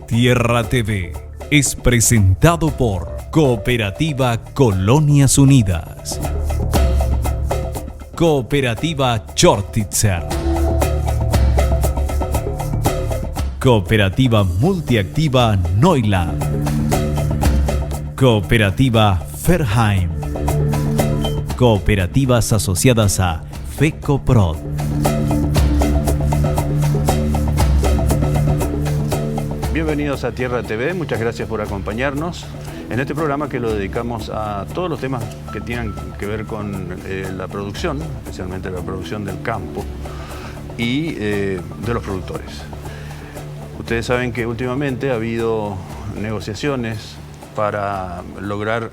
Tierra TV es presentado por Cooperativa Colonias Unidas. Cooperativa Chortitzer. Cooperativa Multiactiva Neuland. Cooperativa Ferheim. Cooperativas asociadas a FECOPROD. Bienvenidos a Tierra TV, muchas gracias por acompañarnos en este programa que lo dedicamos a todos los temas que tienen que ver con la producción, especialmente la producción del campo y de los productores. Ustedes saben que últimamente ha habido negociaciones para lograr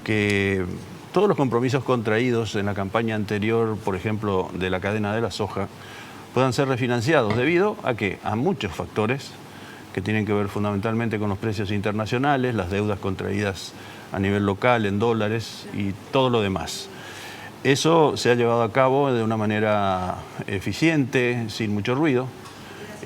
que todos los compromisos contraídos en la campaña anterior, por ejemplo, de la cadena de la soja, puedan ser refinanciados debido a que a muchos factores que tienen que ver fundamentalmente con los precios internacionales, las deudas contraídas a nivel local en dólares y todo lo demás. Eso se ha llevado a cabo de una manera eficiente, sin mucho ruido,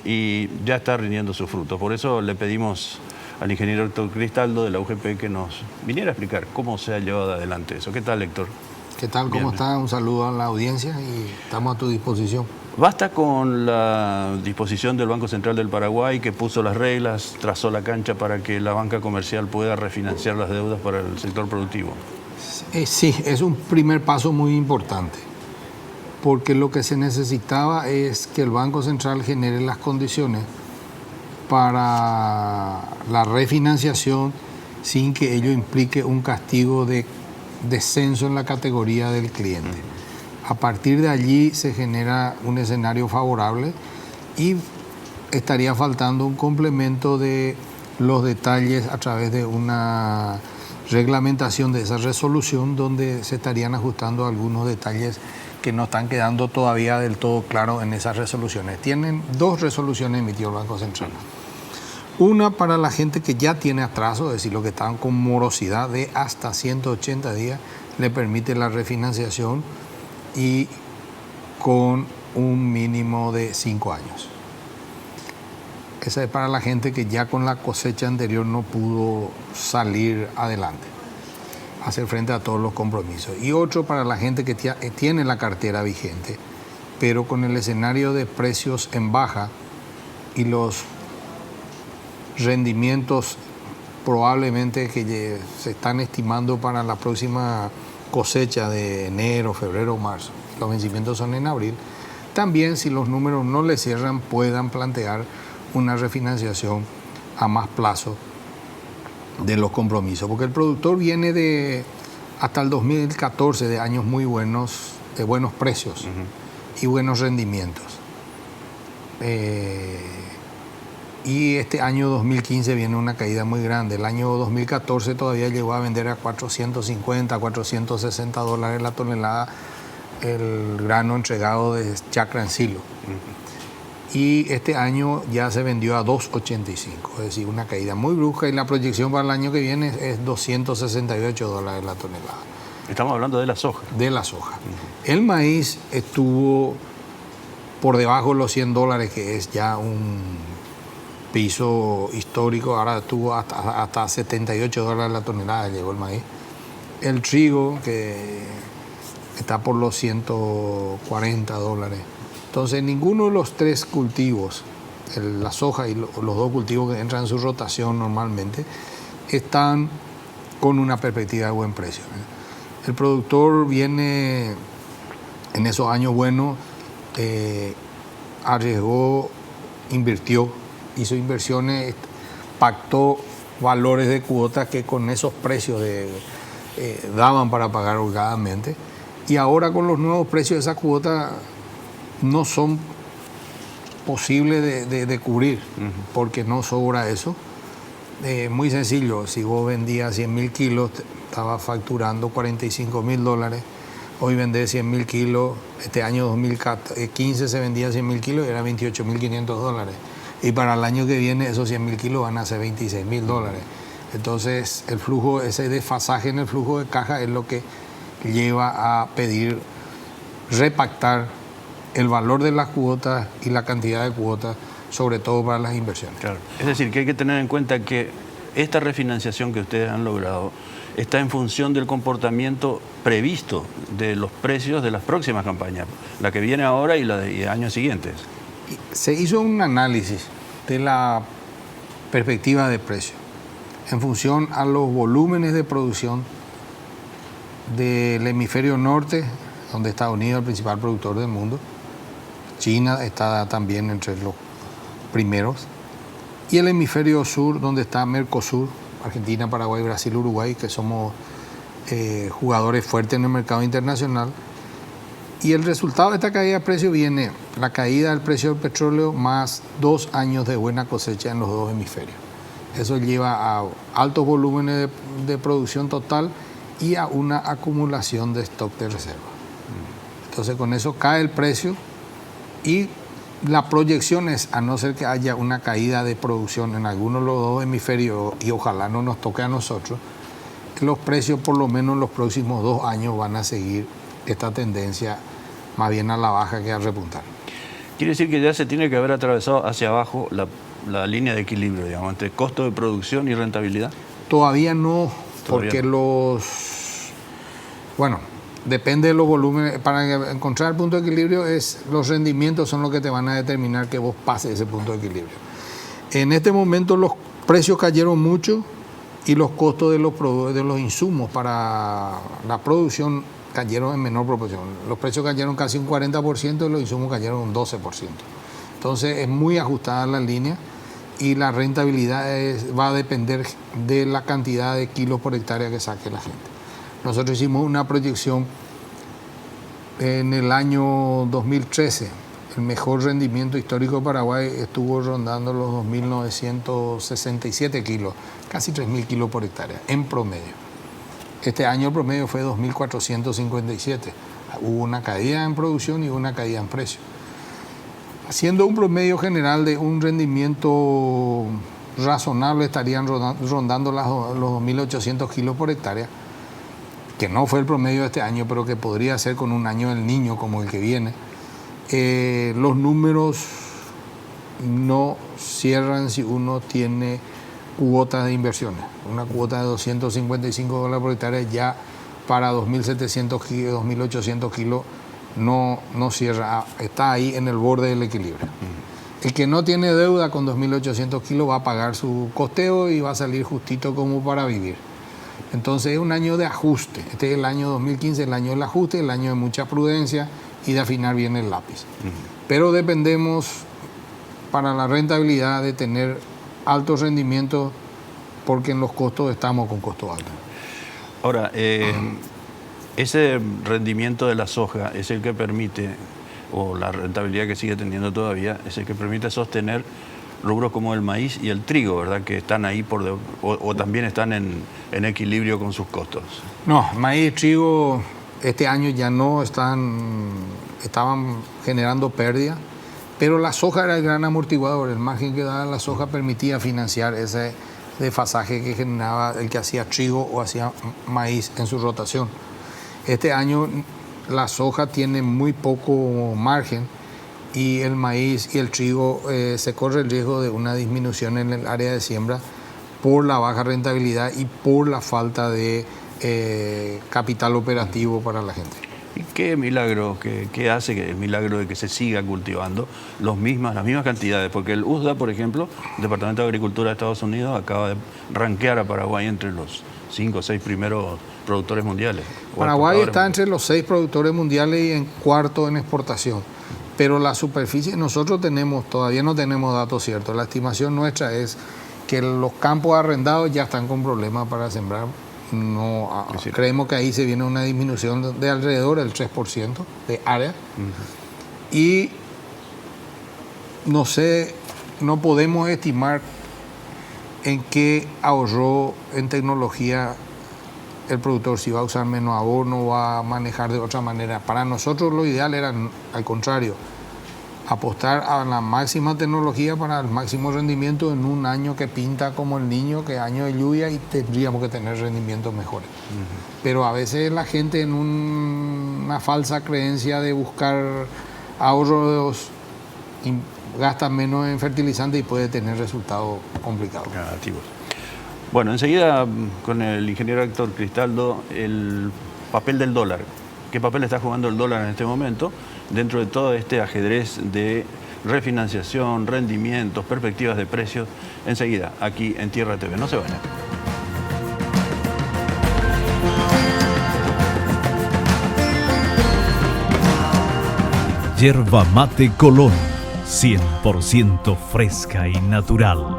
y ya está rindiendo sus frutos. Por eso le pedimos al ingeniero Héctor Cristaldo de la UGP que nos viniera a explicar cómo se ha llevado adelante eso. ¿Qué tal, Héctor? ¿Qué tal? ¿Cómo está? Un saludo a la audiencia y estamos a tu disposición. Basta con la disposición del Banco Central del Paraguay, que puso las reglas, trazó la cancha para que la banca comercial pueda refinanciar las deudas para el sector productivo. Sí, es un primer paso muy importante, porque lo que se necesitaba es que el Banco Central genere las condiciones para la refinanciación sin que ello implique un castigo de descenso en la categoría del cliente. A partir de allí se genera un escenario favorable y estaría faltando un complemento de los detalles a través de una reglamentación de esa resolución donde se estarían ajustando algunos detalles que no están quedando todavía del todo claros en esas resoluciones. Tienen dos resoluciones emitidas el Banco Central. Una para la gente que ya tiene atraso, es decir, los que están con morosidad de hasta 180 días, le permite la refinanciación y con un mínimo de 5 años. Esa es para la gente que ya con la cosecha anterior no pudo salir adelante, hacer frente a todos los compromisos. Y otro para la gente que tiene la cartera vigente, pero con el escenario de precios en baja y los rendimientos probablemente que se están estimando para la próxima cosecha de enero, febrero, marzo. Los vencimientos son en abril. También, si los números no le cierran, puedan plantear una refinanciación a más plazo de los compromisos. Porque el productor viene de hasta el 2014 de años muy buenos, de buenos precios y buenos rendimientos. Y este año 2015 viene una caída muy grande. El año 2014 todavía llegó a vender a 450, 460 dólares la tonelada el grano entregado de chacra en silo. Y este año ya se vendió a 285, es decir, una caída muy brusca, y la proyección para el año que viene es 268 dólares la tonelada. Estamos hablando de la soja. De la soja. El maíz estuvo por debajo de los 100 dólares, que es ya un piso histórico. Ahora estuvo hasta 78 dólares la tonelada, llegó el maíz. El trigo, que está por los 140 dólares. Entonces, ninguno de los tres cultivos, la soja y los dos cultivos que entran en su rotación normalmente, están con una perspectiva de buen precio. El productor viene en esos años buenos, arriesgó, invirtió, hizo inversiones, pactó valores de cuotas que con esos precios daban para pagar holgadamente, y ahora con los nuevos precios esas cuotas no son posibles de cubrir, porque no sobra eso. Muy sencillo, si vos vendías 100.000 kilos, estaba facturando 45.000 dólares. Hoy vendés 100.000 kilos, este año 2015 se vendía 100.000 kilos y era 28.500 dólares. Y para el año que viene esos 100.000 kilos van a ser 26.000 dólares. Entonces el flujo, ese desfasaje en el flujo de caja es lo que lleva a pedir repactar el valor de las cuotas y la cantidad de cuotas sobre todo para las inversiones. Claro. Es decir, que hay que tener en cuenta que esta refinanciación que ustedes han logrado está en función del comportamiento previsto de los precios de las próximas campañas, la que viene ahora y la de años siguientes. Se hizo un análisis de la perspectiva de precio en función a los volúmenes de producción del hemisferio norte, donde Estados Unidos es el principal productor del mundo. China está también entre los primeros. Y el hemisferio sur, donde está Mercosur, Argentina, Paraguay, Brasil, Uruguay, que somos jugadores fuertes en el mercado internacional. Y el resultado de esta caída de precio viene la caída del precio del petróleo más 2 años de buena cosecha en los dos hemisferios. Eso lleva a altos volúmenes de producción total y a una acumulación de stock de reserva. Entonces con eso cae el precio y la proyección es, a no ser que haya una caída de producción en alguno de los dos hemisferios y ojalá no nos toque a nosotros, que los precios por lo menos en los próximos 2 años van a seguir esta tendencia más bien a la baja que a repuntar. Quiere decir que ya se tiene que haber atravesado hacia abajo la línea de equilibrio, digamos, entre costo de producción y rentabilidad. Todavía no, porque depende de los volúmenes. Para encontrar el punto de equilibrio, los rendimientos son los que te van a determinar que vos pases ese punto de equilibrio. En este momento los precios cayeron mucho y los costos de los insumos para la producción cayeron en menor proporción. Los precios cayeron casi un 40% y los insumos cayeron un 12%. Entonces es muy ajustada la línea y la rentabilidad va a depender de la cantidad de kilos por hectárea que saque la gente. Nosotros hicimos una proyección en el año 2013. El mejor rendimiento histórico de Paraguay estuvo rondando los 2.967 kilos, casi 3.000 kilos por hectárea, en promedio. Este año el promedio fue 2.457. Hubo una caída en producción y una caída en precio. Haciendo un promedio general de un rendimiento razonable, estarían rondando los 2.800 kilos por hectárea, que no fue el promedio de este año, pero que podría ser con un año del Niño como el que viene. Los números no cierran si uno tiene cuotas de inversiones. Una cuota de $255 por hectárea ya para 2.700 kilos, 2.800 kilos no cierra, está ahí en el borde del equilibrio. El que no tiene deuda con 2.800 kilos va a pagar su costeo y va a salir justito como para vivir. Entonces es un año de ajuste. Este es el año 2015, el año del ajuste, el año de mucha prudencia y de afinar bien el lápiz. Pero dependemos para la rentabilidad de tener altos rendimientos porque en los costos estamos con costos altos. Ahora, ese rendimiento de la soja es el que permite, o la rentabilidad que sigue teniendo todavía, es el que permite sostener rubros como el maíz y el trigo, ¿verdad? Que están ahí o también están en equilibrio con sus costos. No, maíz y trigo este año ya no estaban generando pérdida, pero la soja era el gran amortiguador. El margen que daba la soja permitía financiar ese desfasaje que generaba el que hacía trigo o hacía maíz en su rotación. Este año la soja tiene muy poco margen y el maíz y el trigo se corre el riesgo de una disminución en el área de siembra por la baja rentabilidad y por la falta de capital operativo para la gente. ¿Y qué milagro, qué hace el milagro de que se siga cultivando las mismas cantidades? Porque el USDA, por ejemplo, el Departamento de Agricultura de Estados Unidos, acaba de rankear a Paraguay entre los 5 o 6 primeros productores mundiales. Paraguay está entre los 6 productores mundiales y en cuarto en exportación. Pero la superficie, nosotros todavía no tenemos datos ciertos. La estimación nuestra es que los campos arrendados ya están con problemas para sembrar. Creemos que ahí se viene una disminución de alrededor del 3% de área. Y no podemos estimar en qué ahorró en tecnología el productor, si va a usar menos abono, va a manejar de otra manera. Para nosotros lo ideal era, al contrario, apostar a la máxima tecnología para el máximo rendimiento en un año que pinta como el Niño, que es año de lluvia, y tendríamos que tener rendimientos mejores. Pero a veces la gente en una falsa creencia de buscar ahorros gasta menos en fertilizante y puede tener resultados complicados. Negativos. Bueno, enseguida con el ingeniero Héctor Cristaldo, el papel del dólar. ¿Qué papel está jugando el dólar en este momento dentro de todo este ajedrez de refinanciación, rendimientos, perspectivas de precios? Enseguida, aquí en Tierra TV. No se vayan. Yerba Mate Colón, 100% fresca y natural.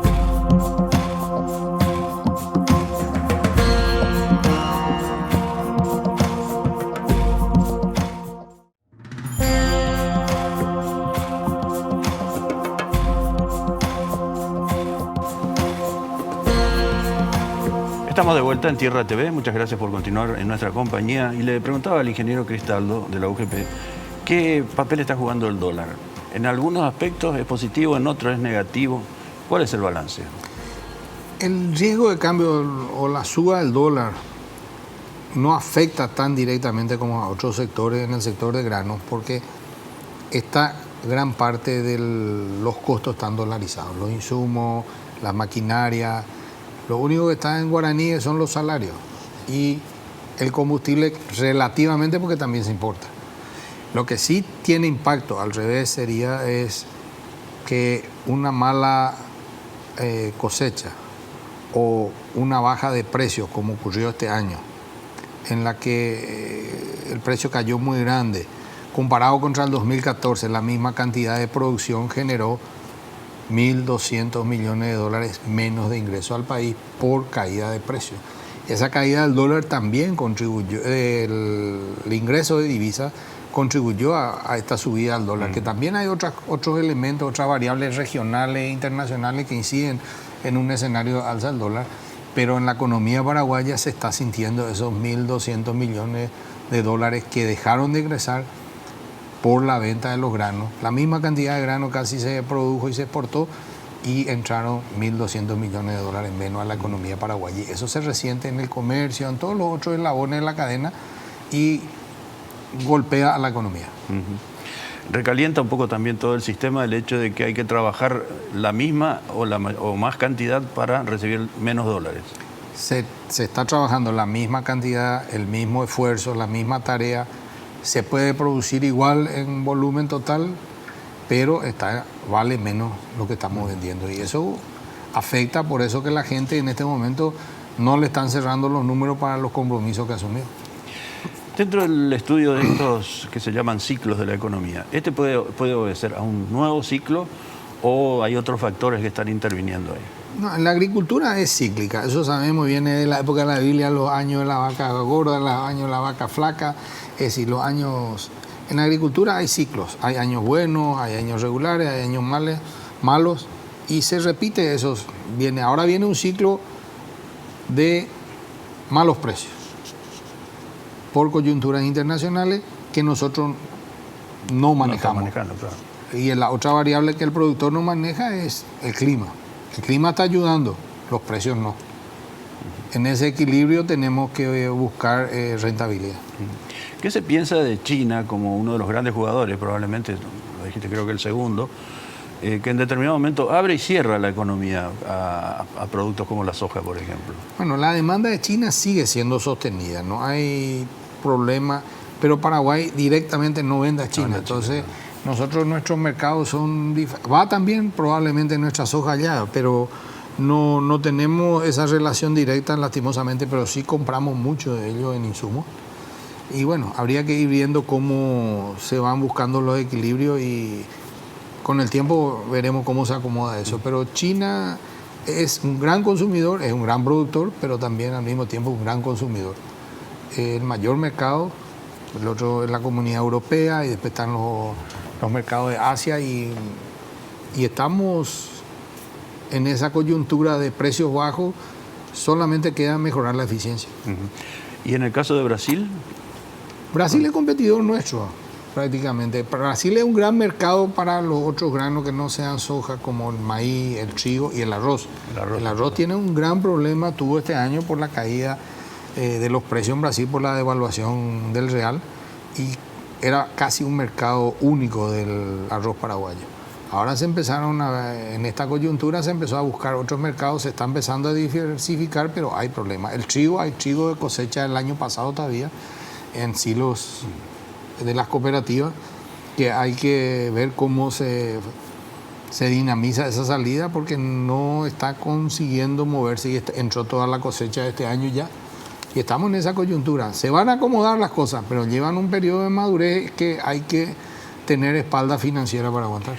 Estamos de vuelta en Tierra TV, muchas gracias por continuar en nuestra compañía. Y le preguntaba al ingeniero Cristaldo de la UGP, ¿qué papel está jugando el dólar? En algunos aspectos es positivo, en otros es negativo. ¿Cuál es el balance? El riesgo de cambio o la suba del dólar no afecta tan directamente como a otros sectores en el sector de granos, porque esta gran parte de los costos están dolarizados, los insumos, la maquinaria. Lo único que está en guaraníes son los salarios y el combustible relativamente, porque también se importa. Lo que sí tiene impacto al revés es que una mala cosecha o una baja de precios, como ocurrió este año, en la que el precio cayó muy grande, comparado contra el 2014, la misma cantidad de producción generó 1.200 millones de dólares menos de ingreso al país por caída de precios. Esa caída del dólar también contribuyó, el ingreso de divisas contribuyó a esta subida al dólar, que también hay otros elementos, otras variables regionales e internacionales que inciden en un escenario de alza del dólar, pero en la economía paraguaya se está sintiendo esos 1.200 millones de dólares que dejaron de ingresar por la venta de los granos. La misma cantidad de grano casi se produjo y se exportó y entraron 1.200 millones de dólares menos a la economía paraguaya. Y eso se resiente en el comercio, en todos los otros eslabones de la cadena y golpea a la economía. Recalienta un poco también todo el sistema el hecho de que hay que trabajar la misma o más cantidad para recibir menos dólares. Se está trabajando la misma cantidad, el mismo esfuerzo, la misma tarea. Se puede producir igual en volumen total, pero vale menos lo que estamos vendiendo. Y eso afecta, por eso que la gente en este momento no le están cerrando los números para los compromisos que asumió. Dentro del estudio de estos que se llaman ciclos de la economía, ¿este puede obedecer a un nuevo ciclo o hay otros factores que están interviniendo ahí? No, la agricultura es cíclica, eso sabemos, viene de la época de la Biblia, los años de la vaca gorda, los años de la vaca flaca. Es decir, los años... En la agricultura hay ciclos, hay años buenos, hay años regulares, hay años malos, y se repite eso. Ahora viene un ciclo de malos precios por coyunturas internacionales que nosotros no manejamos. Claro. Y la otra variable que el productor no maneja es el clima. El clima está ayudando, los precios no. En ese equilibrio tenemos que buscar rentabilidad. ¿Qué se piensa de China como uno de los grandes jugadores, probablemente, lo dijiste creo que el segundo, que en determinado momento abre y cierra la economía a productos como la soja, por ejemplo? Bueno, la demanda de China sigue siendo sostenida, no hay problema, pero Paraguay directamente no vende a China, entonces nosotros nuestros mercados va también probablemente nuestra soja allá, pero no tenemos esa relación directa lastimosamente, pero sí compramos mucho de ellos en insumos. Y bueno, habría que ir viendo cómo se van buscando los equilibrios y con el tiempo veremos cómo se acomoda eso. Pero China es un gran consumidor, es un gran productor, pero también al mismo tiempo un gran consumidor. El mayor mercado, el otro es la Comunidad Europea y después están los mercados de Asia y estamos en esa coyuntura de precios bajos, solamente queda mejorar la eficiencia. ¿Y en el caso de Brasil? Brasil es competidor nuestro, prácticamente. Brasil es un gran mercado para los otros granos que no sean soja, como el maíz, el trigo y el arroz. El arroz tiene un gran problema, tuvo este año por la caída de los precios en Brasil por la devaluación del real y era casi un mercado único del arroz paraguayo. Ahora en esta coyuntura se empezó a buscar otros mercados, se está empezando a diversificar, pero hay problemas. Hay trigo de cosecha del año pasado todavía en silos de las cooperativas, que hay que ver cómo se dinamiza esa salida, porque no está consiguiendo moverse y entró toda la cosecha de este año ya. Y estamos en esa coyuntura. Se van a acomodar las cosas, pero llevan un periodo de madurez que hay que tener espalda financiera para aguantar.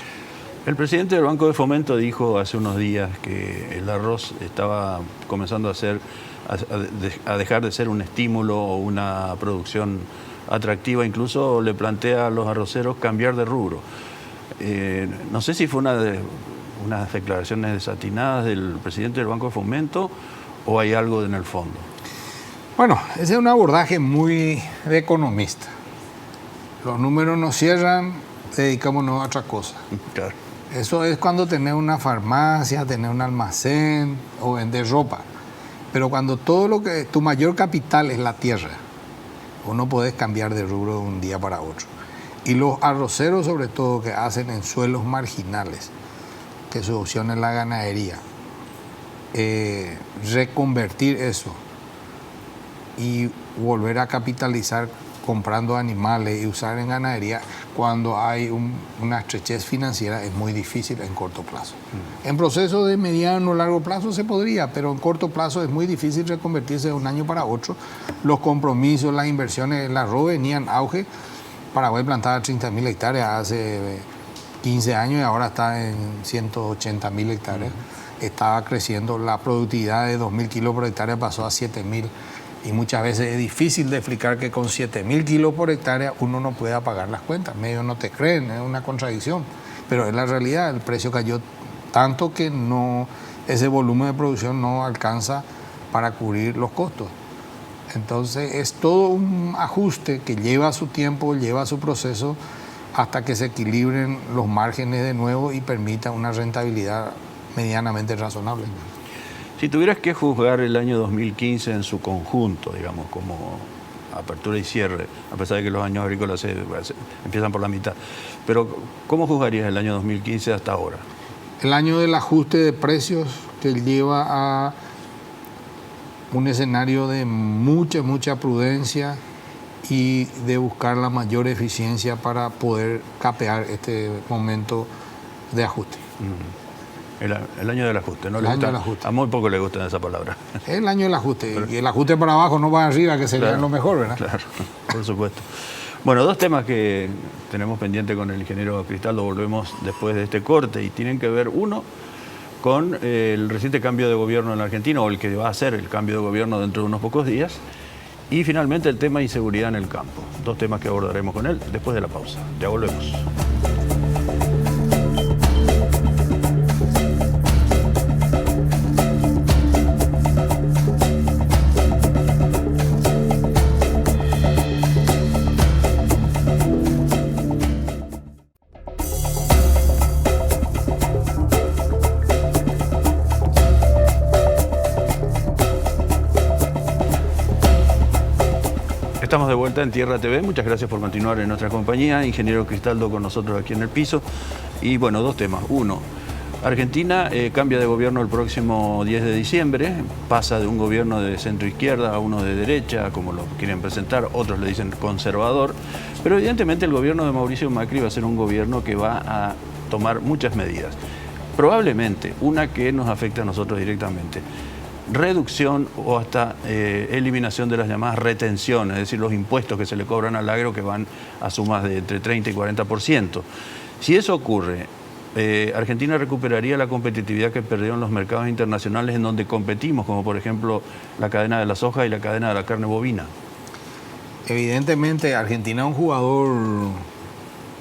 El presidente del Banco de Fomento dijo hace unos días que el arroz estaba comenzando a dejar de ser un estímulo o una producción atractiva. Incluso le plantea a los arroceros cambiar de rubro. No sé si fue unas declaraciones desatinadas del presidente del Banco de Fomento o hay algo en el fondo. Bueno, ese es un abordaje muy de economista. Los números nos cierran, dedicámonos a otra cosa. Claro. Eso es cuando tenés una farmacia, tenés un almacén o vender ropa. Pero cuando tu mayor capital es la tierra, vos no podés cambiar de rubro de un día para otro. Y los arroceros, sobre todo, que hacen en suelos marginales, que su opción es la ganadería, reconvertir eso y volver a capitalizar comprando animales y usar en ganadería cuando hay una estrechez financiera es muy difícil en corto plazo. En procesos de mediano o largo plazo se podría, pero en corto plazo es muy difícil reconvertirse de un año para otro. Los compromisos, las inversiones, el arroz venían auge. Paraguay plantaba 30.000 hectáreas hace 15 años y ahora está en 180.000 hectáreas. Estaba creciendo, la productividad de 2.000 kilos por hectárea pasó a 7.000. Y muchas veces es difícil de explicar que con 7.000 kilos por hectárea uno no pueda pagar las cuentas. Medios no te creen, es una contradicción. Pero es la realidad, el precio cayó tanto que ese volumen de producción no alcanza para cubrir los costos. Entonces es todo un ajuste que lleva su tiempo, lleva su proceso hasta que se equilibren los márgenes de nuevo y permita una rentabilidad medianamente razonable. Si tuvieras que juzgar el año 2015 en su conjunto, digamos, como apertura y cierre, a pesar de que los años agrícolas empiezan por la mitad, pero ¿cómo juzgarías el año 2015 hasta ahora? El año del ajuste de precios que lleva a un escenario de mucha prudencia y de buscar la mayor eficiencia para poder capear este momento de ajuste. El año del ajuste, ¿no? El año del ajuste. A muy poco le gusta esa palabra. El año del ajuste. Pero, y el ajuste para abajo, no para arriba, que sería lo mejor, ¿verdad? Claro, por supuesto. Bueno, dos temas que tenemos pendiente con el ingeniero Cristaldo, volvemos después de este corte y tienen que ver, uno, con el reciente cambio de gobierno en la Argentina, o el que va a ser el cambio de gobierno dentro de unos pocos días, y finalmente el tema de inseguridad en el campo. Dos temas que abordaremos con él después de la pausa. Ya volvemos. Estamos de vuelta en Tierra TV, muchas gracias por continuar en nuestra compañía. Ingeniero Cristaldo con nosotros aquí en el piso. Y bueno, dos temas. Uno, Argentina cambia de gobierno el próximo 10 de diciembre, pasa de un gobierno de centro-izquierda a uno de derecha, como lo quieren presentar, otros le dicen conservador, pero evidentemente el gobierno de Mauricio Macri va a ser un gobierno que va a tomar muchas medidas. Probablemente una que nos afecta a nosotros directamente. Reducción o hasta eliminación de las llamadas retenciones, es decir, los impuestos que se le cobran al agro que van a sumas de entre 30 y 40%. Si eso ocurre, Argentina recuperaría la competitividad que perdió en los mercados internacionales en donde competimos, como por ejemplo la cadena de la soja y la cadena de la carne bovina. Evidentemente, Argentina es un jugador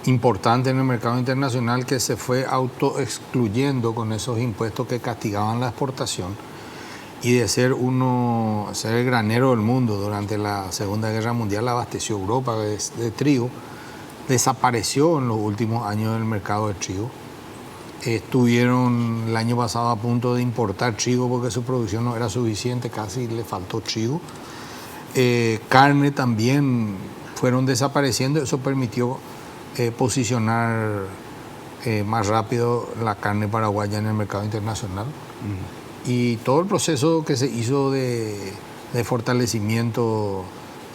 importante en el mercado internacional que se fue autoexcluyendo con esos impuestos que castigaban la exportación. Y de ser el granero del mundo durante la Segunda Guerra Mundial, abasteció Europa de trigo, desapareció en los últimos años del mercado de trigo. Estuvieron el año pasado a punto de importar trigo porque su producción no era suficiente, casi le faltó trigo. Carne también fueron desapareciendo, eso permitió posicionar más rápido la carne paraguaya en el mercado internacional. Y todo el proceso que se hizo de fortalecimiento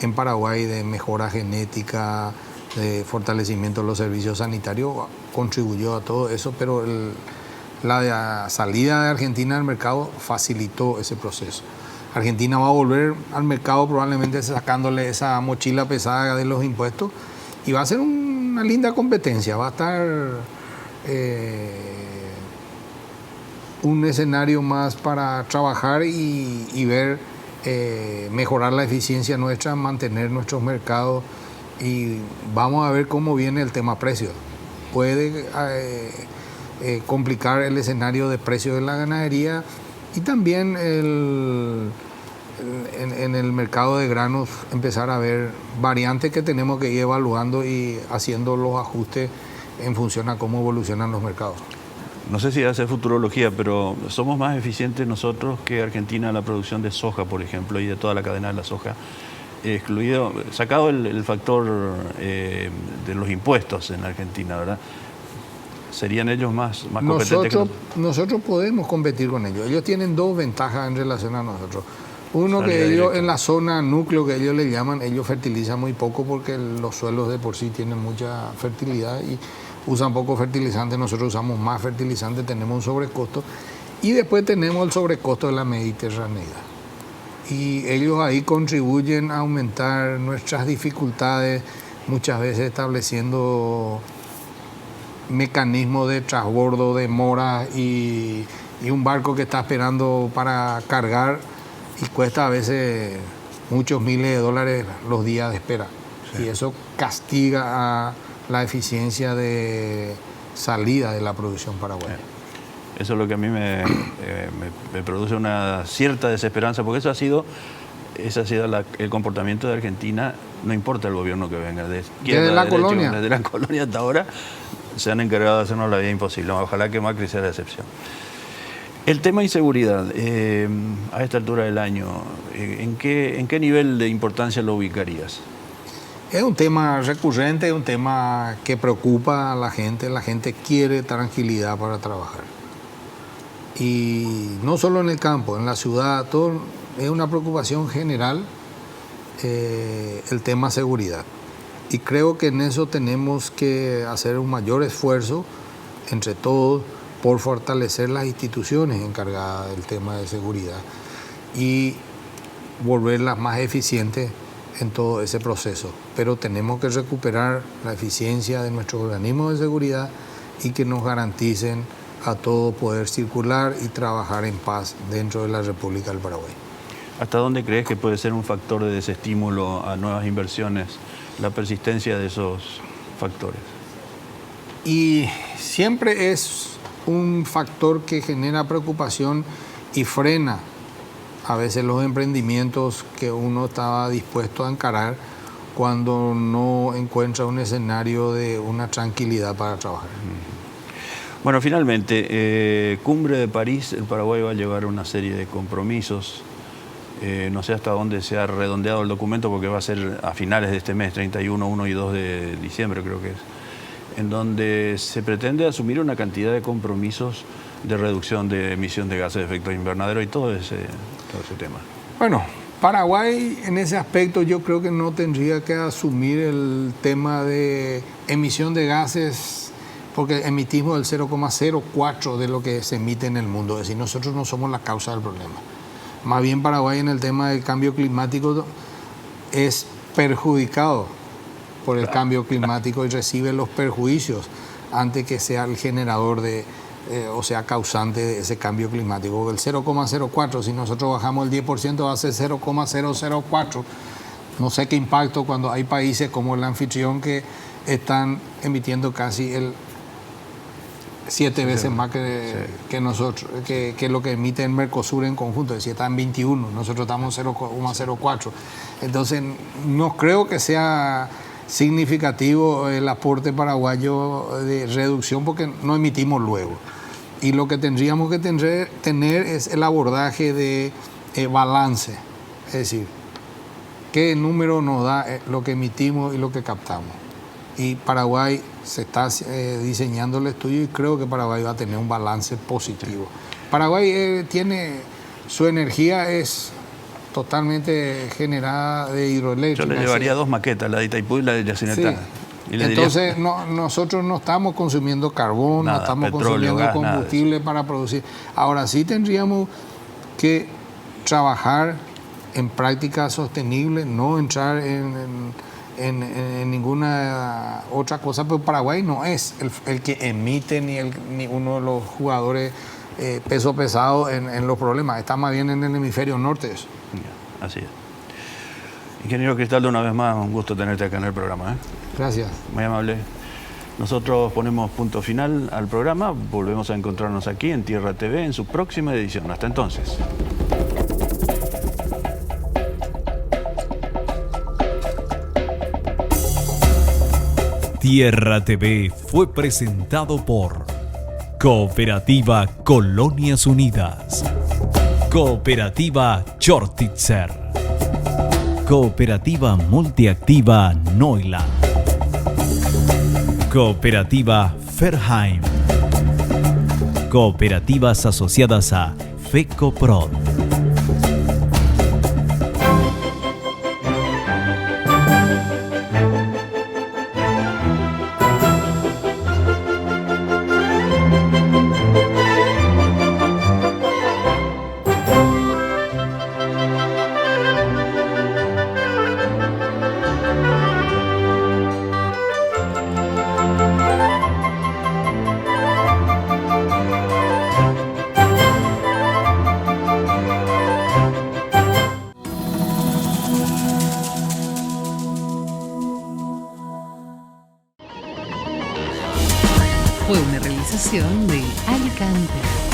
en Paraguay, de mejora genética, de fortalecimiento de los servicios sanitarios, contribuyó a todo eso, pero la salida de Argentina al mercado facilitó ese proceso. Argentina va a volver al mercado probablemente sacándole esa mochila pesada de los impuestos y va a ser una linda competencia, va a estar un escenario más para trabajar y ver, mejorar la eficiencia nuestra, mantener nuestros mercados y vamos a ver cómo viene el tema precios. Puede complicar el escenario de precios de la ganadería y también en el mercado de granos empezar a ver variantes que tenemos que ir evaluando y haciendo los ajustes en función a cómo evolucionan los mercados. No sé si hace futurología, pero somos más eficientes nosotros que Argentina en la producción de soja, por ejemplo, y de toda la cadena de la soja, sacado el factor de los impuestos en Argentina, ¿verdad? ¿Serían ellos más competentes que nosotros podemos competir con ellos. Ellos tienen dos ventajas en relación a nosotros. Uno, Salida que ellos directa. en la zona núcleo que ellos le llaman, ellos fertilizan muy poco porque los suelos de por sí tienen mucha fertilidad y usan poco fertilizante. Nosotros usamos más fertilizante, tenemos un sobrecosto y después tenemos el sobrecosto de la mediterraneidad. Y ellos ahí contribuyen a aumentar nuestras dificultades, muchas veces estableciendo mecanismos de transbordo, de mora y un barco que está esperando para cargar y cuesta a veces muchos miles de dólares los días de espera. Sí. Y eso castiga a la eficiencia de salida de la producción paraguaya. Eso es lo que a mí me produce una cierta desesperanza, porque ese ha sido el comportamiento de Argentina, no importa el gobierno que venga, desde la colonia. Desde la colonia hasta ahora se han encargado de hacernos la vida imposible. Ojalá que Macri sea la excepción. El tema inseguridad, a esta altura del año, ¿en qué nivel de importancia lo ubicarías? Es un tema recurrente, es un tema que preocupa a la gente quiere tranquilidad para trabajar. Y no solo en el campo, en la ciudad, todo es una preocupación general el tema seguridad. Y creo que en eso tenemos que hacer un mayor esfuerzo entre todos por fortalecer las instituciones encargadas del tema de seguridad y volverlas más eficientes en todo ese proceso. Pero tenemos que recuperar la eficiencia de nuestros organismos de seguridad y que nos garanticen a todo poder circular y trabajar en paz dentro de la República del Paraguay. ¿Hasta dónde crees que puede ser un factor de desestímulo a nuevas inversiones la persistencia de esos factores? Y siempre es un factor que genera preocupación y frena a veces los emprendimientos que uno estaba dispuesto a encarar cuando no encuentra un escenario de una tranquilidad para trabajar. Bueno, finalmente, Cumbre de París, el Paraguay va a llevar una serie de compromisos. No sé hasta dónde se ha redondeado el documento porque va a ser a finales de este mes, 31, 1 y 2 de diciembre creo que es, en donde se pretende asumir una cantidad de compromisos de reducción de emisión de gases de efecto invernadero y todo ese tema. Bueno, Paraguay en ese aspecto yo creo que no tendría que asumir el tema de emisión de gases porque emitimos el 0,04 de lo que se emite en el mundo, es decir, nosotros no somos la causa del problema. Más bien Paraguay en el tema del cambio climático es perjudicado por el cambio climático y recibe los perjuicios antes que sea el generador o sea causante de ese cambio climático. El 0,04, si nosotros bajamos el 10% va a ser 0,004. No sé qué impacto cuando hay países como el anfitrión que están emitiendo casi el 7 veces más que nosotros, que lo que emite el Mercosur en conjunto, es decir, está en 21, nosotros estamos en 0,04. Entonces, no creo que sea significativo el aporte paraguayo de reducción porque no emitimos luego. Y lo que tendríamos que tener es el abordaje de balance, es decir, qué número nos da lo que emitimos y lo que captamos. Y Paraguay se está diseñando el estudio y creo que Paraguay va a tener un balance positivo. Paraguay su energía es totalmente generada de hidroeléctrica. Yo le llevaría 2 maquetas, la de Itaipú y la de Yacinetá. Sí. Y le Entonces nosotros no estamos consumiendo carbón, nada, no estamos petróleo, consumiendo gas, combustible para producir. Ahora sí tendríamos que trabajar en prácticas sostenibles, no entrar en ninguna otra cosa, pero Paraguay no es el que emite ni uno de los jugadores peso pesado en los problemas, está más bien en el hemisferio norte eso. Así es. Ingeniero Cristaldo, una vez más, un gusto tenerte acá en el programa. Gracias. Muy amable. Nosotros ponemos punto final al programa, volvemos a encontrarnos aquí en Tierra TV en su próxima edición. Hasta entonces. Tierra TV fue presentado por Cooperativa Colonias Unidas, Cooperativa Chortitzer, Cooperativa Multiactiva Neuland, Cooperativa Ferheim, Cooperativas asociadas a FECOPROD. Fue una realización de Alicante.